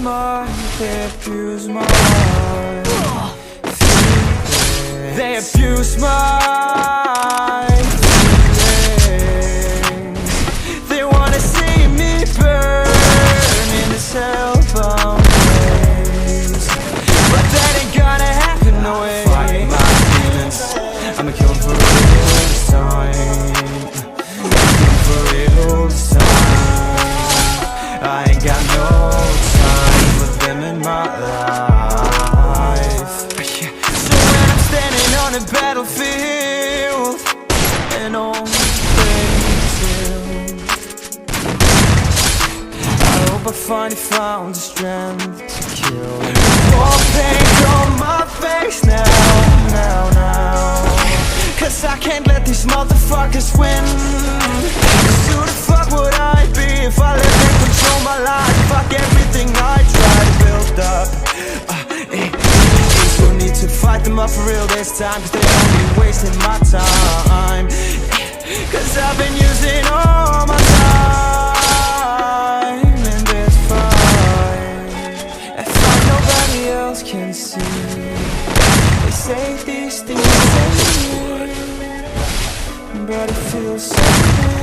my, they abuse my feelings. They abuse my feelings. They wanna see me burn in this hellbound place, but that ain't gonna happen no way. Fight my feelings, I'ma kill them for real this time. For real this time. I ain't got no time for them in my life. So when I'm standing on a battlefield and all things still, I hope I finally found the strength to kill. More paint on my face now, cause I can't let these motherfuckers win. Cause who the fuck would I be if I let them control my life? Fuck everything I try to build up. There's no need to fight them up for real this time, cause they're only wasting my time. Cause I've been using all my time in this fight. I fight nobody else can see. They say these things, but it feels so good.